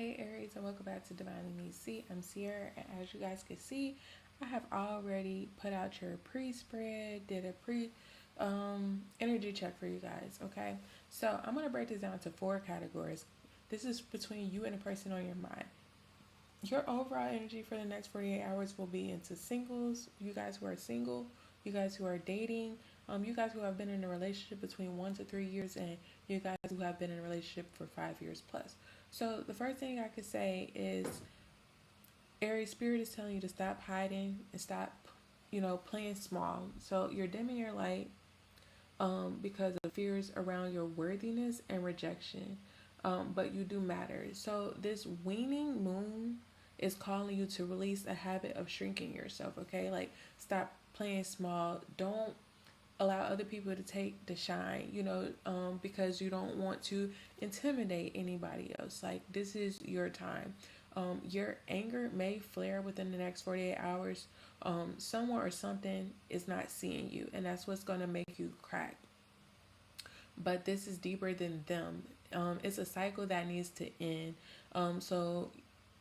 Hey Aries, and welcome back to Divining Me. See, I'm Sierra, and as you guys can see, I have already put out your pre-spread, did a energy check for you guys. Okay, so I'm gonna break this down to four categories. This is between you and the person on your mind. Your overall energy for the next 48 hours will be into singles, you guys who are single, you guys who are dating, you guys who have been in a relationship between 1 to 3 years, and you guys who have been in a relationship for 5 years plus. So the first thing I could say is Aries spirit is telling you to stop hiding and stop, playing small. So you're dimming your light because of fears around your worthiness and rejection. But you do matter. So this waning moon is calling you to release a habit of shrinking yourself. Okay, like stop playing small. Don't allow other people to take the shine. Because you don't want to intimidate anybody else. Like this is your time. Your anger may flare within the next 48 hours. Someone or something is not seeing you, and that's what's going to make you crack. But this is deeper than them. It's a cycle that needs to end. So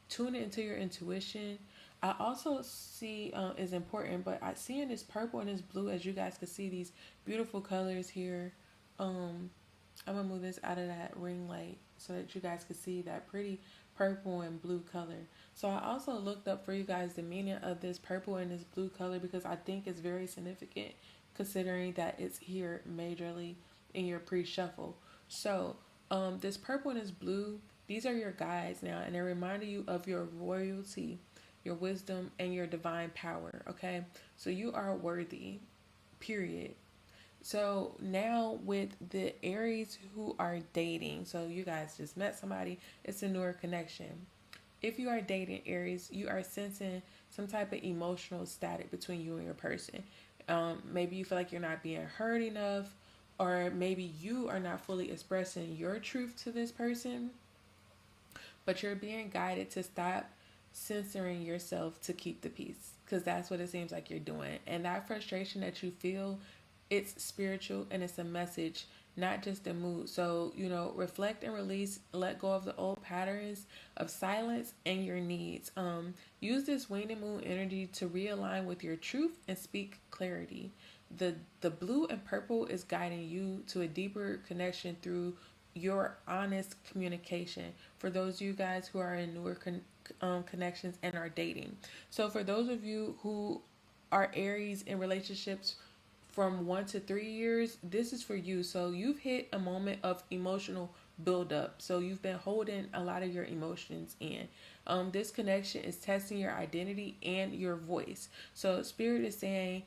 tune into your intuition. I also see is important, but I see in this purple and this blue, as you guys can see these beautiful colors here. I'm gonna move this out of that ring light so that you guys can see that pretty purple and blue color. So I also looked up for you guys the meaning of this purple and this blue color because I think it's very significant considering that it's here majorly in your pre-shuffle. So this purple and this blue, these are your guides now, and they're reminding you of your royalty, your wisdom, and your divine power. Okay, so you are worthy, period. So now with the Aries who are dating, so you guys just met somebody, it's a newer connection. If you are dating Aries, you are sensing some type of emotional static between you and your person. Maybe you feel like you're not being heard enough, or maybe you are not fully expressing your truth to this person, but you're being guided to stop censoring yourself to keep the peace, because that's what it seems like you're doing. And that frustration that you feel, it's spiritual and it's a message, not just a mood. So reflect and release, let go of the old patterns of silence and your needs. Use this waning moon energy to realign with your truth and speak clarity. The blue and purple is guiding you to a deeper connection through your honest communication for those of you guys who are in newer connections and are dating. So for those of you who are Aries in relationships from 1 to 3 years, this is for you. So you've hit a moment of emotional buildup. So you've been holding a lot of your emotions in. This connection is testing your identity and your voice. So Spirit is saying,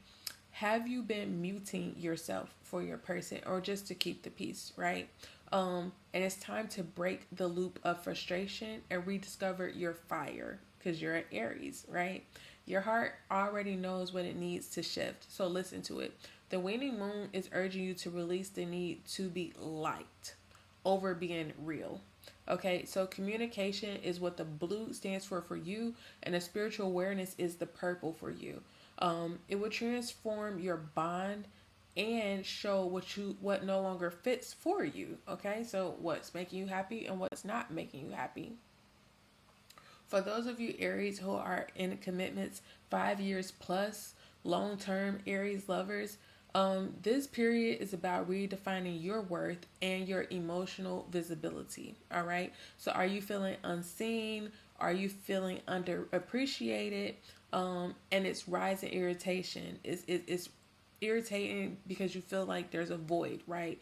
have you been muting yourself for your person or just to keep the peace, right? And it's time to break the loop of frustration and rediscover your fire because you're an Aries, right? Your heart already knows what it needs to shift, so listen to it. The waning moon is urging you to release the need to be liked over being real. Okay, so communication is what the blue stands for you, and the spiritual awareness is the purple for you. It will transform your bond and show what no longer fits for you. Okay, so what's making you happy and what's not making you happy. For those of you Aries who are in commitments 5 years plus, long term Aries lovers, this period is about redefining your worth and your emotional visibility. All right. So, are you feeling unseen? Are you feeling underappreciated? And it's rising irritation. It's irritating because you feel like there's a void, right?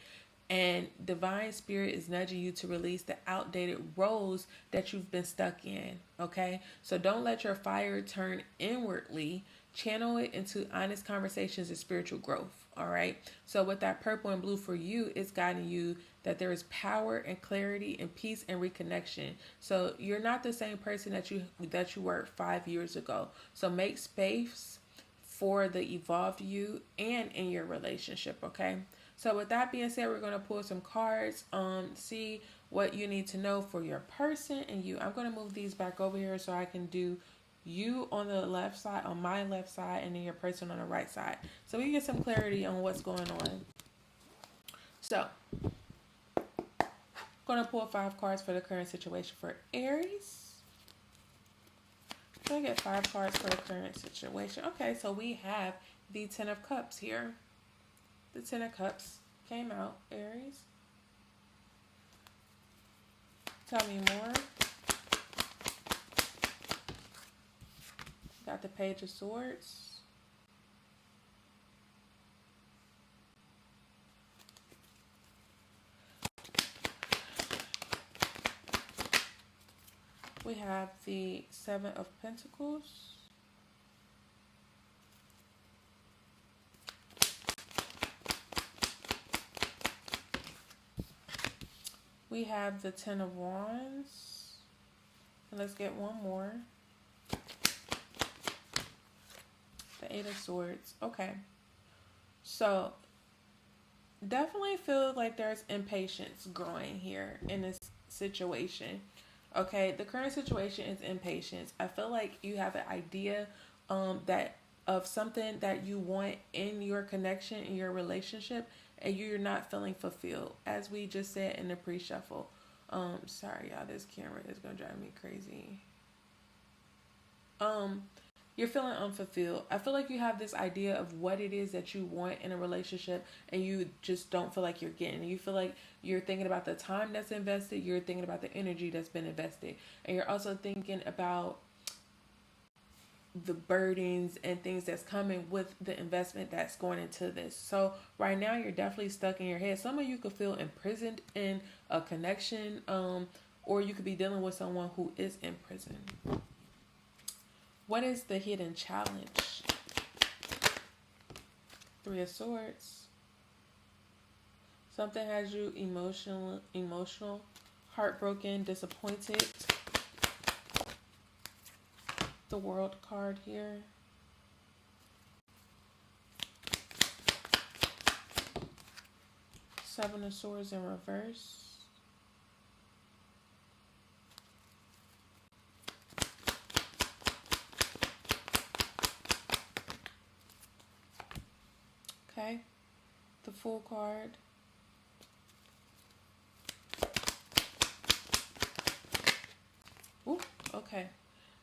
And divine spirit is nudging you to release the outdated roles that you've been stuck in. Okay, so don't let your fire turn inwardly. Channel it into honest conversations and spiritual growth. All right, so with that purple and blue for you, it's guiding you that there is power and clarity and peace and reconnection. So you're not the same person that you were 5 years ago. So make space for the evolved you and in your relationship. Okay, so with that being said, we're going to pull some cards, see what you need to know for your person and you. I'm going to move these back over here so I can do you on the left side, on my left side, and then your person on the right side. So we get some clarity on what's going on. So, I'm going to pull 5 cards for the current situation for Aries. Can I get 5 cards for the current situation? Okay, so we have the 10 of Cups here. The 10 of Cups came out, Aries. Tell me more. Got the Page of Swords. We have the 7 of Pentacles. We have the 10 of Wands. And let's get one more. The 8 of Swords. Okay. So, definitely feel like there's impatience growing here in this situation. Okay, the current situation is impatience. I feel like you have an idea that of something that you want in your connection, in your relationship, and you're not feeling fulfilled, as we just said in the pre-shuffle. Sorry, y'all, this camera is gonna drive me crazy. You're feeling unfulfilled. I feel like you have this idea of what it is that you want in a relationship, and you just don't feel like you're getting it. You feel like you're thinking about the time that's invested, you're thinking about the energy that's been invested, and you're also thinking about the burdens and things that's coming with the investment that's going into this. So right now you're definitely stuck in your head. Some of you could feel imprisoned in a connection, or you could be dealing with someone who is in prison. What is the hidden challenge? 3 of Swords. Something has you emotional, heartbroken, disappointed. The World card here. Seven of Swords in reverse. Okay, the Fool card. Ooh, okay.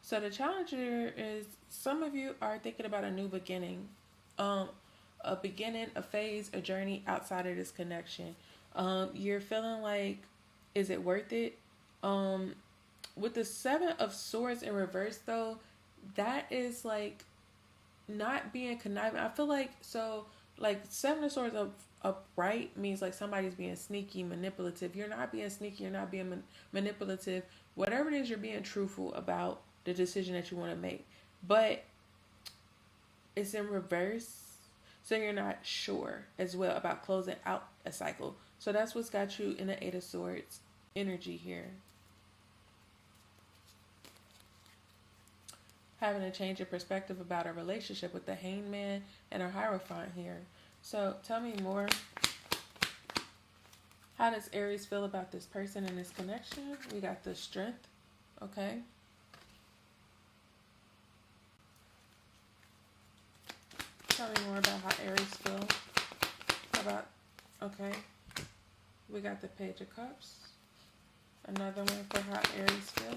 So the challenge here is some of you are thinking about a new beginning. A beginning, a phase, a journey outside of this connection. You're feeling like, is it worth it? With the 7 of Swords in reverse though, that is like not being conniving. I feel like, so like 7 of Swords upright means like somebody's being sneaky, manipulative. You're not being sneaky, you're not being manipulative. Whatever it is, you're being truthful about the decision that you want to make. But it's in reverse, so you're not sure as well about closing out a cycle. So that's what's got you in the 8 of Swords energy here. Having a change of perspective about a relationship with the Hangman and a Hierophant here. So tell me more. How does Aries feel about this person and this connection? We got the Strength. Okay. Tell me more about how Aries feel about, okay. We got the Page of Cups. Another one for how Aries feel.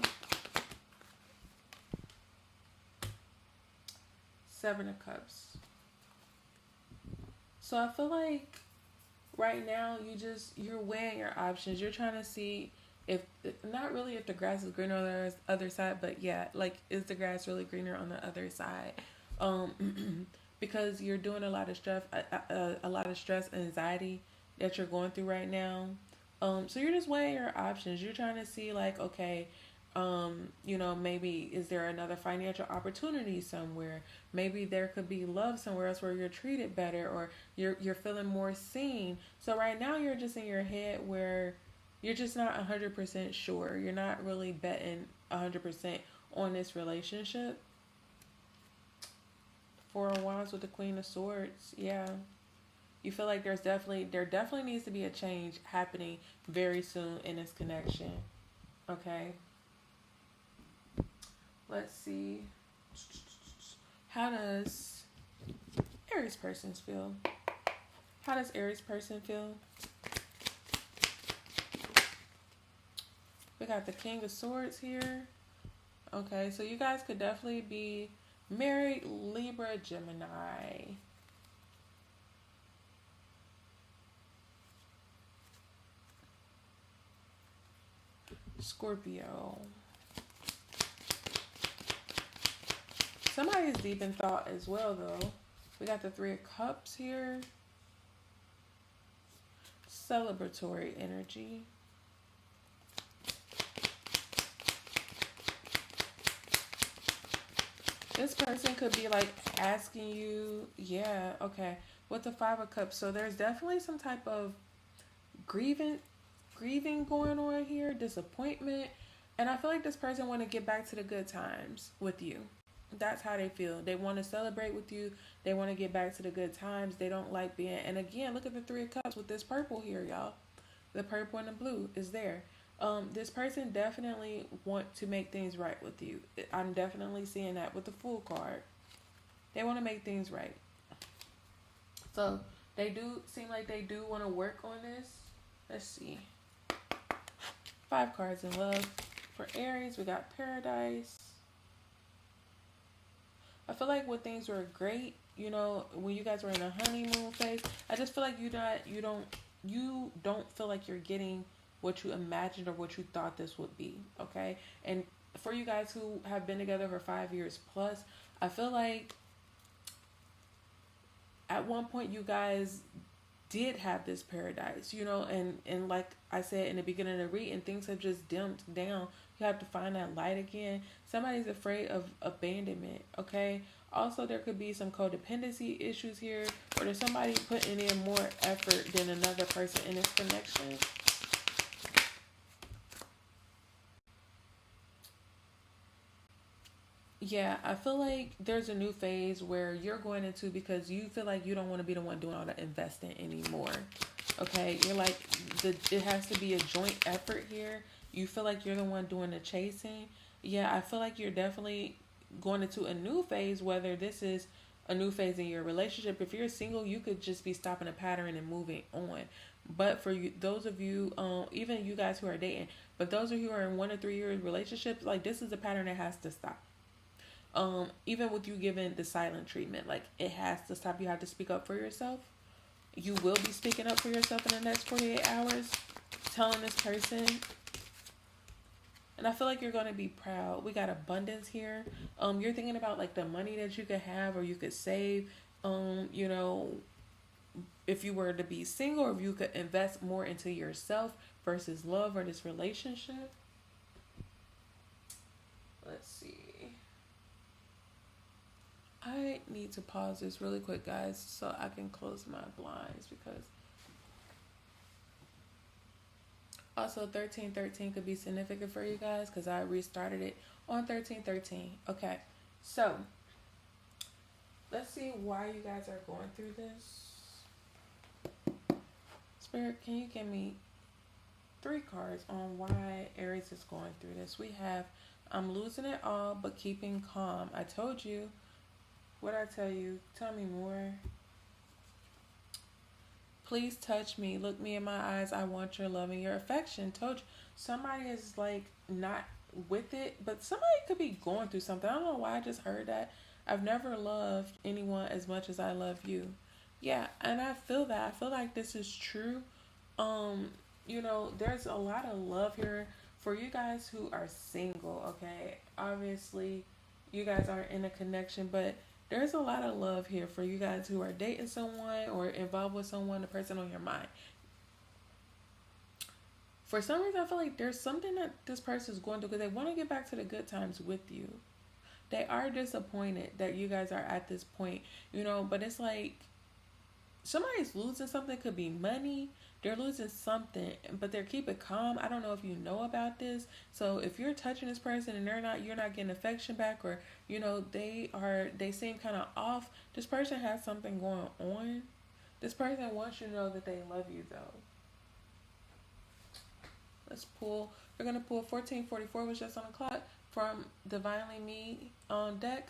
7 of Cups. So I feel like right now you're weighing your options. You're trying to see if, not really if the grass is greener on the other side, but yeah, like, is the grass really greener on the other side? Because you're doing a lot of stress, anxiety that you're going through right now. So you're just weighing your options. You're trying to see like, okay, maybe is there another financial opportunity somewhere? Maybe there could be love somewhere else where you're treated better, or you're feeling more seen. So right now you're just in your head where you're just not 100% sure. You're not really betting 100% on this relationship. 4 of Wands with the Queen of Swords. Yeah. You feel like there definitely needs to be a change happening very soon in this connection. Okay. Let's see. How does Aries person feel? How does Aries person feel? We got the King of Swords here. Okay, so you guys could definitely be married, Libra, Gemini. Scorpio. Somebody is deep in thought as well, though. We got the Three of Cups here. Celebratory energy. This person could be like asking you, yeah, okay, with the Five of Cups. So there's definitely some type of grieving going on here, disappointment. And I feel like this person want to get back to the good times with you. That's how they feel. They want to celebrate with you. They want to get back to the good times. They don't like being, and again, look at the Three of Cups with this purple here, y'all. The purple and the blue is there. This person definitely want to make things right with you. I'm definitely seeing that with the Fool card. They want to make things right. So they do seem like they do want to work on this. Let's see. 5 cards in love. For Aries, we got Paradise. I feel like when things were great, you know, when you guys were in a honeymoon phase, I just feel like you don't feel like you're getting what you imagined or what you thought this would be, okay? And for you guys who have been together for 5 years plus, I feel like at one point you guys did have this paradise, you know, and like I said in the beginning of the reading, things have just dimmed down. You have to find that light again. Somebody's afraid of abandonment, okay? Also, there could be some codependency issues here, or there's somebody putting in more effort than another person in this connection. Yeah, I feel like there's a new phase where you're going into because you feel like you don't want to be the one doing all the investing anymore. Okay, you're like, it has to be a joint effort here. You feel like you're the one doing the chasing. Yeah, I feel like you're definitely going into a new phase, whether this is a new phase in your relationship. If you're single, you could just be stopping a pattern and moving on. But for you, those of you, even you guys who are dating, but those of you who are in 1 to 3 year relationships, like this is a pattern that has to stop. Even with you giving the silent treatment, like it has to stop. You have to speak up for yourself. You will be speaking up for yourself in the next 48 hours, telling this person. And I feel like you're going to be proud. We got abundance here. You're thinking about like the money that you could have or you could save. You know, if you were to be single, or if you could invest more into yourself versus love or this relationship. Let's see. I need to pause this really quick, guys, so I can close my blinds, because also 1313 could be significant for you guys because I restarted it on 1313. Okay, so let's see why you guys are going through this. Spirit, can you give me 3 cards on why Aries is going through this? We have, I'm losing it all but keeping calm. I told you. What I tell you? Tell me more. Please touch me. Look me in my eyes. I want your love and your affection. Told you. Somebody is like not with it, but somebody could be going through something. I don't know why I just heard that. I've never loved anyone as much as I love you. Yeah, and I feel that. I feel like this is true. You know, there's a lot of love here for you guys who are single, okay? Obviously, you guys aren't in a connection, but there's a lot of love here for you guys who are dating someone or involved with someone, the person on your mind. For some reason, I feel like there's something that this person is going through because they want to get back to the good times with you. They are disappointed that you guys are at this point, you know, but it's like somebody's losing something. Could be money. They're losing something, but they're keeping calm. I don't know if you know about this. So if you're touching this person and you're not getting affection back, or you know they seem kind of off. This person has something going on. This person wants you to know that they love you, though. Let's pull. We're gonna pull 1444, which is on the clock, from Divinely Me on deck,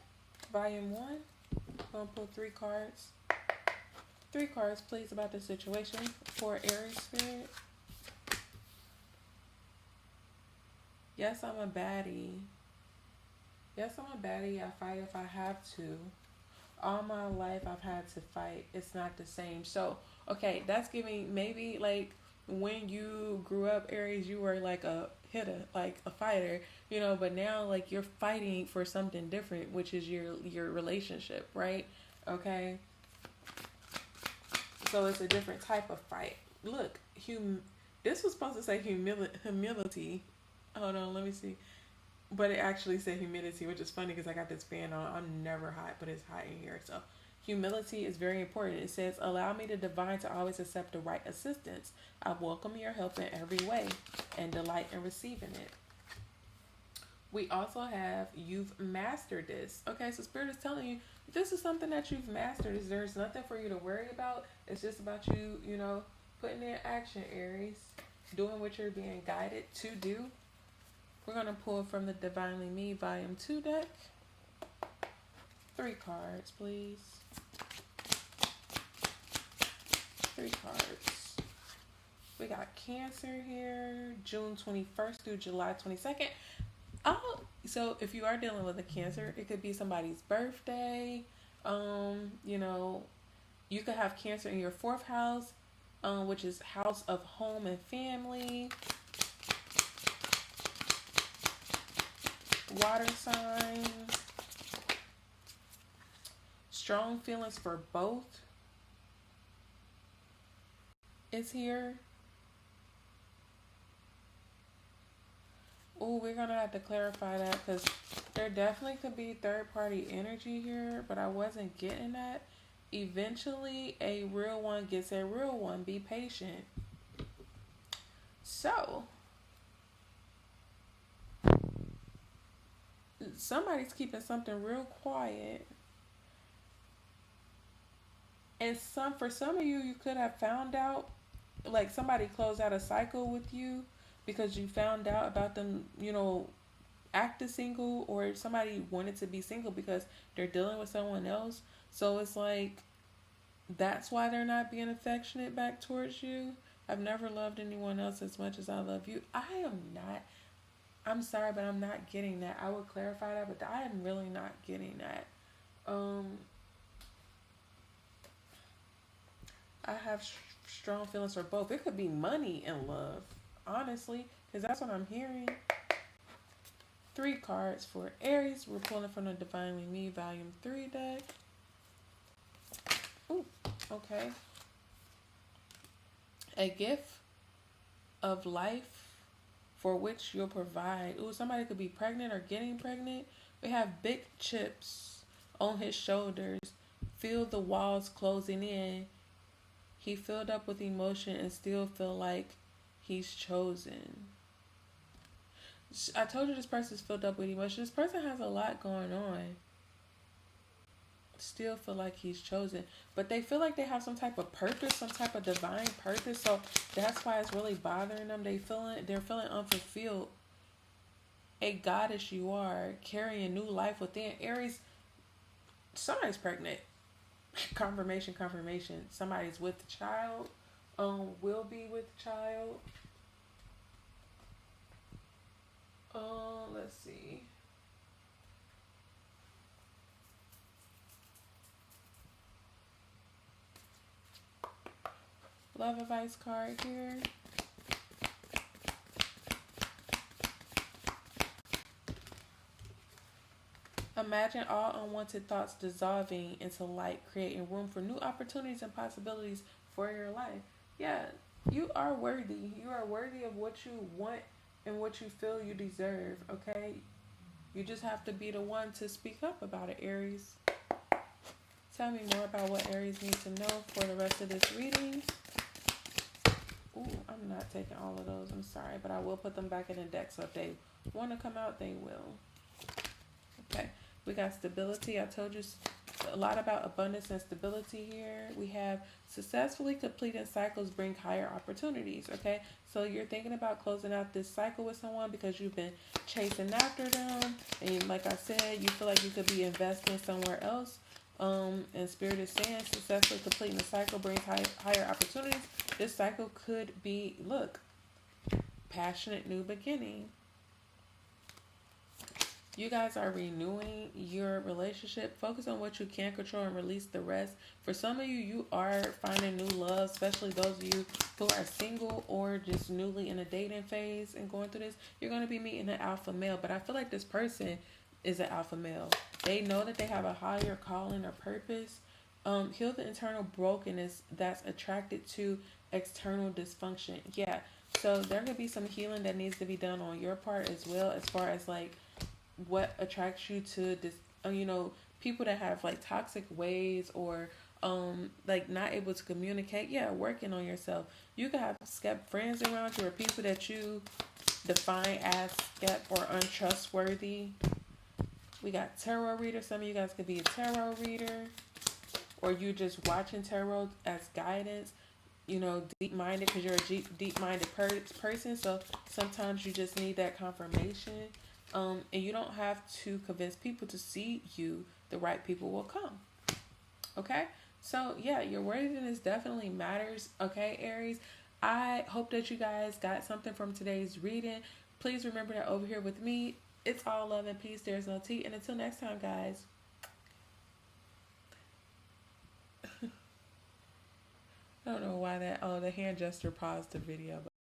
volume 1. We're gonna pull 3 cards. 3 cards, please, about the situation for Aries spirit. Yes, I'm a baddie. Yes, I'm a baddie. I fight if I have to. All my life I've had to fight. It's not the same. So, okay, that's giving maybe like when you grew up, Aries, you were like a hitter, like a fighter, but now like you're fighting for something different, which is your relationship, right? Okay. So it's a different type of fight. Look, this was supposed to say humility. Hold on, let me see. But it actually said humidity, which is funny because I got this fan on. I'm never hot, but it's hot in here. So humility is very important. It says, allow me to divine to always accept the right assistance. I welcome your help in every way and delight in receiving it. We also have, you've mastered this. Okay, so Spirit is telling you, this is something that you've mastered. There's nothing for you to worry about. It's just about you, putting in action, Aries. Doing what you're being guided to do. We're going to pull from the Divinely Me Volume 2 deck. 3 cards, please. 3 cards. We got Cancer here, June 21st through July 22nd. Oh, so if you are dealing with a Cancer, it could be somebody's birthday. You could have Cancer in your 4th house, which is house of home and family. Water sign. Strong feelings for both is here. Oh, we're going to have to clarify that because there definitely could be third-party energy here, but I wasn't getting that. Eventually, a real one gets a real one. Be patient. So, somebody's keeping something real quiet. And for some of you, you could have found out, like somebody closed out a cycle with you because you found out about them, acting single, or somebody wanted to be single because they're dealing with someone else. So it's like, that's why they're not being affectionate back towards you. I've never loved anyone else as much as I love you. I'm sorry, but I'm not getting that. I would clarify that, but I am really not getting that. I have strong feelings for both. It could be money and love, honestly, because that's what I'm hearing. 3 cards for Aries. We're pulling from the Divinely Me Volume 3 deck. Ooh, okay. A gift of life for which you'll provide. Ooh, somebody could be pregnant or getting pregnant. We have big chips on his shoulders. Feel the walls closing in. He filled up with emotion and still feel like he's chosen. I told you this person's filled up with emotion. This person has a lot going on. Still feel like he's chosen. But they feel like they have some type of purpose, some type of divine purpose. So that's why it's really bothering them. They're feeling unfulfilled. A goddess you are, carrying new life within. Aries, somebody's pregnant. Confirmation. Somebody's with the child. Will be with the child. Let's see. Love advice card here. Imagine all unwanted thoughts dissolving into light, creating room for new opportunities and possibilities for your life. Yeah, you are worthy. You are worthy of what you want and what you feel you deserve, okay? You just have to be the one to speak up about it, Aries. Tell me more about what Aries needs to know for the rest of this reading. Ooh, I'm not taking all of those. I'm sorry, but I will put them back in the deck, so if they want to come out, they will. Okay, we got stability. I told you a lot about abundance and stability here. We have successfully completing cycles bring higher opportunities, okay? So you're thinking about closing out this cycle with someone because you've been chasing after them. And like I said, you feel like you could be investing somewhere else. And Spirit is saying successfully completing the cycle brings higher opportunities. This cycle could be, look, passionate new beginning. You guys are renewing your relationship. Focus on what you can control and release the rest. For some of you, you are finding new love, especially those of you who are single or just newly in a dating phase and going through this. You're going to be meeting an alpha male, but I feel like this person is an alpha male. They know that they have a higher calling or purpose. Heal the internal brokenness that's attracted to external dysfunction. Yeah, so there could be some healing that needs to be done on your part as well, as far as like what attracts you to this, people that have like toxic ways or like not able to communicate. Yeah, working on yourself. You could have skep friends around you or people that you define as skep or untrustworthy. We got tarot reader. Some of you guys could be a tarot reader, or you just watching tarot as guidance. Deep minded, because you're a deep minded person. So sometimes you just need that confirmation. And you don't have to convince people to see you. The right people will come. Okay? So, yeah, your worthiness definitely matters. Okay, Aries? I hope that you guys got something from today's reading. Please remember that over here with me, it's all love and peace. There's no tea. And until next time, guys. I don't know why the hand gesture paused the video.